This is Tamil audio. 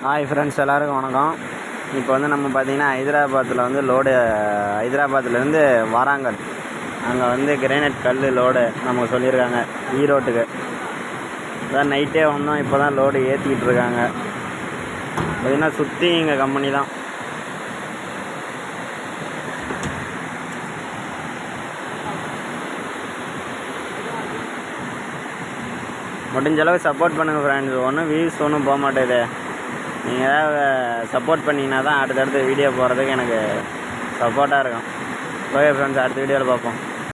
ஹாய் ஃப்ரெண்ட்ஸ், எல்லாருக்கும் வணக்கம். இப்போ வந்து நம்ம பார்த்திங்கன்னா ஹைதராபாத்தில் வந்து ஹைதராபாத்துலேருந்து வாராங்கல் அங்கே வந்து கிரானைட் கல் லோடு நமக்கு சொல்லியிருக்காங்க ஈரோட்டுக்கு. அதான் நைட்டே வந்தோம், இப்போ தான் லோடு ஏற்றிக்கிட்டு இருக்காங்க. பார்த்திங்கன்னா சுற்றி இங்கே கம்பெனி தான். முடிஞ்சளவு சப்போர்ட் பண்ணுங்கள் ஃப்ரெண்ட்ஸ். ஒன்றும் வியூஸ் ஒன்றும் போக மாட்டேது. நீங்கள் ஏதாவது சப்போர்ட் பண்ணிங்கன்னா தான் அடுத்தடுத்த வீடியோ போகிறதுக்கு எனக்கு சப்போர்ட்டாக இருக்கும். ஓகே ஃப்ரெண்ட்ஸ், அடுத்த வீடியோவில் பார்ப்போம்.